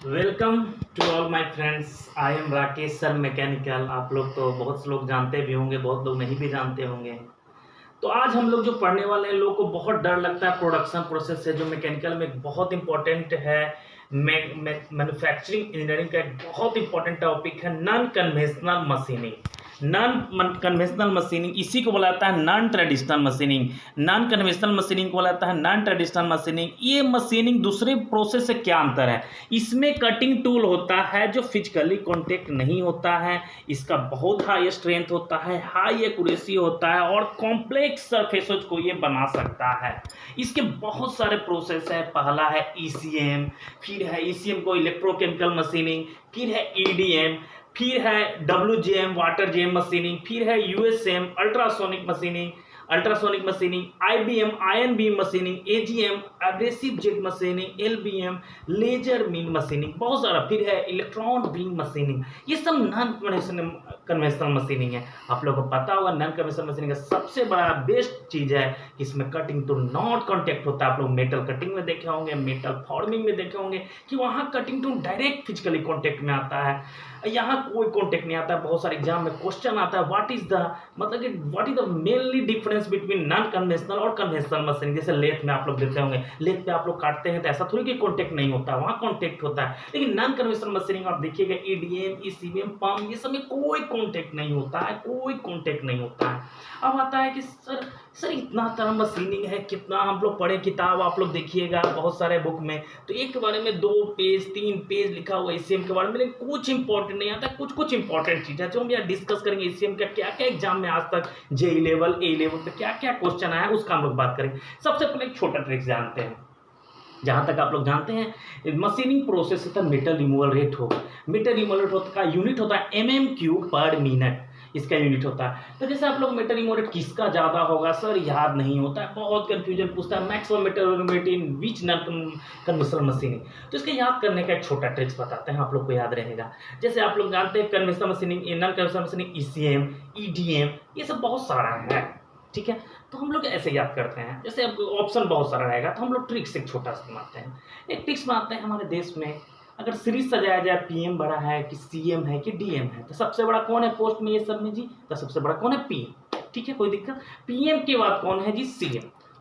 Welcome to all my friends. I am Rakesh sir mechanical. आप लोग तो बहुत से लोग जानते भी होंगे, बहुत लोग नहीं भी जानते होंगे। तो आज हम लोग जो पढ़ने वाले हैं, लोगों को बहुत डर लगता है प्रोडक्शन प्रोसेस से, जो मैकेनिकल में बहुत इंपॉर्टेंट है। मैन्युफैक्चरिंग इंजीनियरिंग का एक बहुत इंपॉर्टेंट टॉपिक है non conventional machining. Non conventional machining इसी को बोला जाता है non traditional machining. Non conventional machining को बोला जाता है नॉन ट्रेडिशनल मशीनिंग। ये मशीनिंग दूसरे प्रोसेस से क्या अंतर है? इसमें कटिंग टूल होता है जो फिजिकली कॉन्टेक्ट नहीं होता है। इसका बहुत हाई स्ट्रेंथ होता है, हाई एक्यूरेसी होता है और कॉम्प्लेक्स सरफेसेज को ये बना सकता है। इसके बहुत सारे प्रोसेस है। पहला है ईसीएम, फिर है ईसीएम को इलेक्ट्रोकेमिकल मशीनिंग, फिर है ईडीएम, फिर है डब्ल्यूजेएम वाटर जेम मशीनिंग, फिर है USM ultrasonic machining, IBM ion beam machining, AGM abrasive jet machining, LBM laser beam machining, बहुत सारा। फिर है इलेक्ट्रॉन बीम मशीनिंग। ये सब नॉन कन्वेंशनल मशीनिंग है। आप लोगों को पता होगा नॉन कन्वेंशनल मशीनिंग का सबसे बड़ा बेस्ट चीज है कि इसमें कटिंग टूल नॉट कॉन्टेक्ट होता है। आप लोग मेटल कटिंग में देखे होंगे, मेटल फॉर्मिंग में देखे होंगे कि वहां cutting tool direct physically contact में आता है। यहाँ कोई कॉन्टेक्ट नहीं आता है। बहुत सारे एग्जाम में क्वेश्चन आता है what is the mainly difference between non conventional और कन्वेंशनल मशीनिंग। जैसे लेथ में आप लोग देते होंगे, लेथ पे आप लोग काटते हैं तो ऐसा थोड़ी कि कॉन्टेक्ट नहीं होता है, वहाँ कॉन्टेक्ट होता है। लेकिन नॉन कन्वेंशनल मशीनिंग आप देखिएगा ईडीएम, ईसीबीएम, पंप, ये सब में कोई कॉन्टेक्ट नहीं होता है, कोई कॉन्टेक्ट नहीं होता है। अब आता है कि सर इतना तरह मशीनिंग है, कितना हम लोग पढ़े किताब आप लोग देखिएगा बहुत सारे बुक में, तो एक के बारे में 2 पेज 3 पेज लिखा हुआ ईसीएम के बारे में, लेकिन कुछ इंपॉर्टेंट नहीं आता। कुछ इंपॉर्टेंट चीज है जो हम यहाँ डिस्कस करेंगे। ईसीएम का क्या क्या एग्जाम में आज तक जेई लेवल ए लेवल पे क्या क्या क्वेश्चन आया है उसका हम लोग बात करेंगे। सबसे पहले एक छोटा ट्रिक जानते हैं। जहां तक आप लोग जानते हैं मशीनिंग प्रोसेस का मेटल रिमूवल रेट होगा। मेटल रिमूवल रेट का यूनिट होता है mm³ per मिनट, इसका यूनिट होता है। तो जैसे आप लोग मेटल रिमूवल रेट किसका ज्यादा होगा सर याद नहीं होता है, बहुत कंफ्यूजन पूछता है maximum metal removal rate in which non conventional machining. तो इसका याद करने का एक छोटा ट्रिक्स बताते हैं, आप लोग को याद रहेगा। जैसे आप लोग जानते हैं conventional machining, non conventional machining, ECM, EDM, ये सब बहुत सारा है, ठीक है। तो हम लोग ऐसे याद करते हैं, जैसे अब ऑप्शन बहुत सारा रहेगा तो हम लोग ट्रिक्स एक छोटा सा बनाते हैं। एक ट्रिक्स बनाते हैं, हमारे देश में अगर सीरीज सजाया जाए पीएम बड़ा है कि सीएम है कि डीएम है, तो सबसे बड़ा कौन है पोस्ट में ये सब में जी? तो सबसे बड़ा कौन है? पीएम, ठीक है, कोई दिक्कत। पीएम के बाद कौन है जी?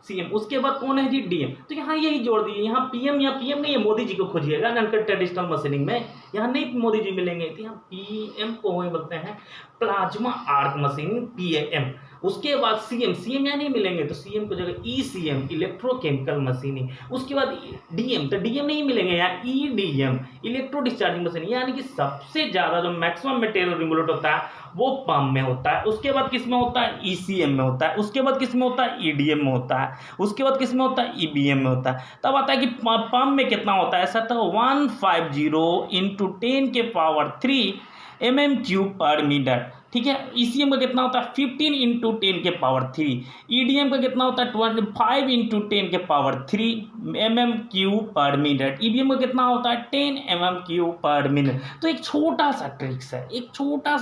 सीएम, उसके बाद कौन है जी? डीएम। तो यहाँ यही जोड़ दिए, यहाँ पीएम या पीएम नहीं है, मोदी जी को खोजिएगा नॉन ट्रेडिशनल मशीनिंग में, यहाँ नहीं मोदी जी मिलेंगे। तो यहाँ पीएम को बोलते हैं प्लाज्मा आर्क मशीनिंग, पीएम। उसके बाद सीएम यहाँ नहीं मिलेंगे, तो सीएम को जगह ईसीएम इलेक्ट्रोकेमिकल मशीनिंग। उसके बाद डीएम, तो डीएम नहीं मिलेंगे, यहाँ ईडीएम इलेक्ट्रो डिस्चार्जिंग मशीनिंग। यानी कि सबसे ज्यादा जो मैक्सिमम मटेरियल रिमूवल होता है वो पंप में होता है। उसके बाद किस में होता है? ईसीएम में होता है। उसके बाद किस में होता है? ईडीएम में होता है। उसके बाद किस में होता है? ईबीएम में होता है। तब आता है कि पंप में कितना होता है? ऐसा तो 150 × 10⁻³ mm³/मीटर, ठीक है। ईसीएम का कितना होता है? 15 × 10⁻³। ईडीएम का कितना होता है? 25 × 10⁻³ mm³/मिनट। ईबीएम का कितना होता है? 10 mm³/मिनट। तो एक छोटा सा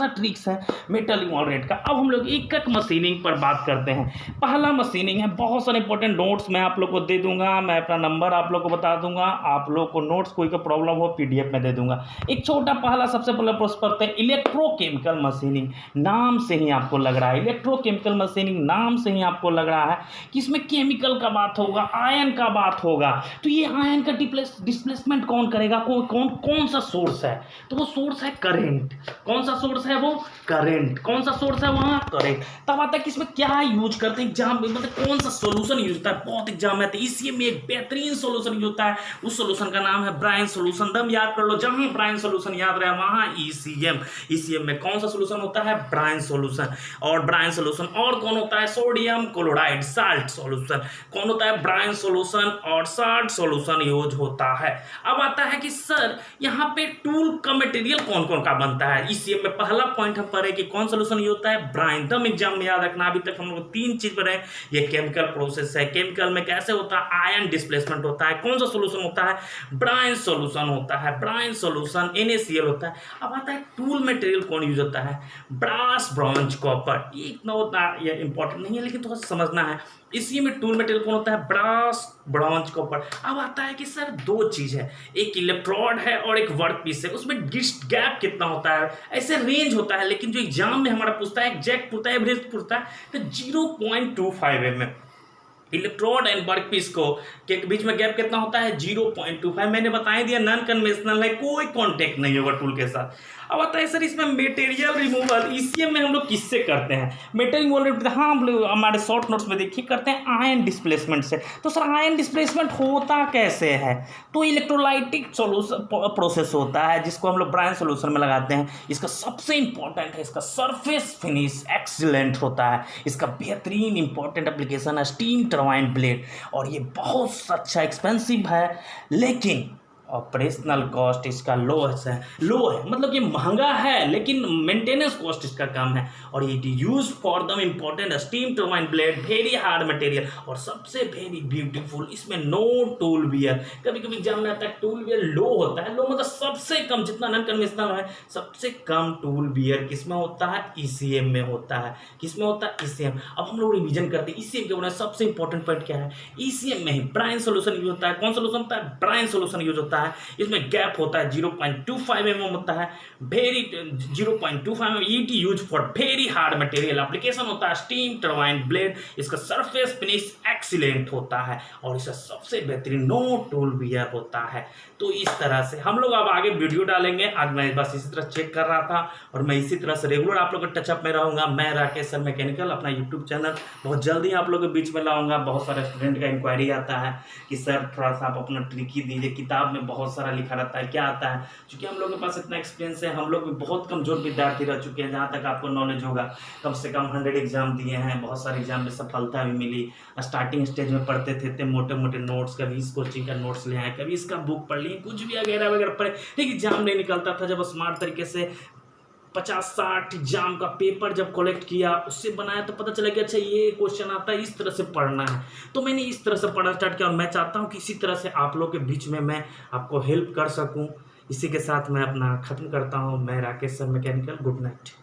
ट्रिक्स है मेटल रिमूवल रेट का। अब हम लोग एक एक मशीनिंग पर बात करते हैं। पहला मशीनिंग है, बहुत सारे इंपॉर्टेंट नोट्स मैं आप लोग को दे दूंगा, मैं अपना नंबर आप लोग को बता दूंगा, आप लोग को नोट्स कोई का प्रॉब्लम हो पीडीएफ में दे दूंगा। एक छोटा पहला सबसे पहले प्रोसेस करते हैं इलेक्ट्रोकेमिकल मशीनिंग। नाम से ही आपको लग रहा है, इलेक्ट्रोकेमिकल मशीनिंग नाम से ही आपको लग रहा है कि इसमें केमिकल का बात होगा, आयन का बात होगा। तो ये आयन का डिस्प्लेसमेंट कौन करेगा? कौन सा सोर्स है? तो वो सोर्स है करंट। कौन सा सोर्स है? वो करंट। कौन सा सोर्स है? वहां करंट। तब आता है कि इसमें क्या यूज करते हैं एग्जाम में, मतलब कौन सा सोल्यूशन यूज होता है, बहुत एग्जाम में आते हैं। इसी में एक बेहतरीन सोल्यूशन यूज होता है, उस सोल्यूशन का नाम है ब्रायन सोल्यूशन। दम याद कर लो, जहां ब्रायन सोल्यूशन याद रहे वहां ईसीएम में कौन सा सोल्यूशन होता है? Brine solution. और ब्रायन सॉल्यूशन और कौन होता है? Sodium chloride salt solution. कौन होता है? ब्रायन सॉल्यूशन और साल्ट सॉल्यूशन यूज होता है। अब आता है कि सर यहाँ पे टूल का मटेरियल कौन कौन का बनता है। ईसीएम में पहला पॉइंट हम पढ़े कि कौन सॉल्यूशन यूज होता है? ब्रायन। दम एग्जाम में याद रखना, अभी तक हम लोग 3 चीज पढ़े। ये केमिकल प्रोसेस है, केमिकल में कैसे होता है? आयन डिस्प्लेसमेंट होता है। कौन सा सॉल्यूशन होता है? ब्रायन सॉल्यूशन होता है। ब्रायन सॉल्यूशन NaCl होता है। अब आता है टूल मटेरियल कौन यूज होता है? Brass, bronze, copper. ये इतना उतना ये इंपॉर्टेंट नहीं है, लेकिन थोड़ा समझना है। इसी में टूल मेटेरियल कौन होता है? Brass, bronze, copper. अब आता है कि सर दो चीज़ है, एक इलेक्ट्रोड है और एक वर्क पीस है, उसमें गैप कितना होता है? ऐसे रेंज होता है, लेकिन जो एग्जाम में हमारा पूछता है, एग्जैक्ट पूछता है, एवरेज पूछता है, तो 0.25 mm। Electrode and work piece को के बीच में गैप कितना होता है? 0.25। मैंने बता दिया नॉन कन्वेंशनल है, कोई कांटेक्ट नहीं होगा टूल के साथ। अब आता है सर इसमें मटेरियल रिमूवल ईसीएम में हम लोग किससे करते हैं? मटेरियल रिमूवल, हाँ हम लोग हमारे शॉर्ट नोट्स में देखिए करते हैं आयन डिस्प्लेसमेंट से। तो सर आयन डिस्प्लेसमेंट होता कैसे है? तो इलेक्ट्रोलाइटिक सोल्यूशन प्रोसेस होता है, जिसको हम लोग ब्रायन सोल्यूशन में लगाते हैं। इसका सबसे इंपॉर्टेंट है इसका सरफेस फिनिश एक्सीलेंट होता है। इसका बेहतरीन इंपॉर्टेंट एप्लीकेशन है स्टीम टरबाइन ब्लेड, और ये बहुत अच्छा एक्सपेंसिव है, लेकिन ऑपरेशनल कॉस्ट इसका लो है, मतलब ये महंगा है, लेकिन मेंटेनेंस कॉस्ट इसका कम है। और ये use for the important steam turbine blade, very hard material, और सबसे वेरी ब्यूटीफुल, इसमें नो टूल वियर। कभी कभी एग्जाम में आता है टूल वियर लो होता है, लो मतलब सबसे कम, जितना नॉन कन्वेंशनल है सबसे कम टूल वियर किसमें होता है? ईसीएम में होता है। किसमें होता है? ईसीएम। अब हम लोग रिवीजन करते हैं ईसीएम के बारे में। सबसे इंपॉर्टेंट पॉइंट क्या है? ईसीएम में ही ब्रायन सोल्यूशन यूज होता है। कौन सोल्यूशन होता है? ब्रायन सोल्यूशन यूज होता है। इसमें गैप होता है 0.25 mm होता है, very 0.25 mm। ET use for very hard material. Application होता है स्टीम टरबाइन ब्लेड। इसका सरफेस फिनिश एक्सीलेंट होता है, और इसका सबसे बेहतरीन नो टूल वियर होता है। तो इस तरह से हम लोग अब आगे वीडियो डालेंगे। आज मैं बस इसी तरह चेक कर रहा था, और मैं इसी तरह से रेगुलर आप लोग के टचअप में रहूंगा। मैं राकेश सर मैकेनिकल, अपना यूट्यूब चैनल बहुत जल्दी आप लोगों के बीच में लाऊंगा। बहुत सारे स्टूडेंट का इंक्वायरी आता है कि सर थोड़ा सा आप अपना ट्रिकी दीजिए, किताब में बहुत सारा लिखा रहता है, क्या आता है? क्योंकि हम लोग के पास इतना एक्सपीरियंस है, हम लोग भी बहुत कमजोर विद्यार्थी रह चुके हैं। जहाँ तक आपको नॉलेज होगा, कम से कम 100 एग्जाम दिए हैं, बहुत सारे एग्जाम में सफलता भी मिली। स्टार्टिंग स्टेज में पढ़ते थे इतने मोटे मोटे नोट्स, कभी इस कोचिंग का नोट्स ले आए, कभी इसका बुक पढ़ लिए, कुछ भी वगैरह वगैरह पढ़े, लेकिन एग्जाम नहीं निकलता था। जब स्मार्ट तरीके से 50-60 एग्जाम का पेपर जब कलेक्ट किया, उससे बनाया, तो पता चला कि अच्छा ये क्वेश्चन आता है, इस तरह से पढ़ना है। तो मैंने इस तरह से पढ़ना स्टार्ट किया, और मैं चाहता हूँ कि इसी तरह से आप लोग के बीच में मैं आपको हेल्प कर सकूँ। इसी के साथ मैं अपना ख़त्म करता हूँ। मैं Rakesh sir mechanical, good night.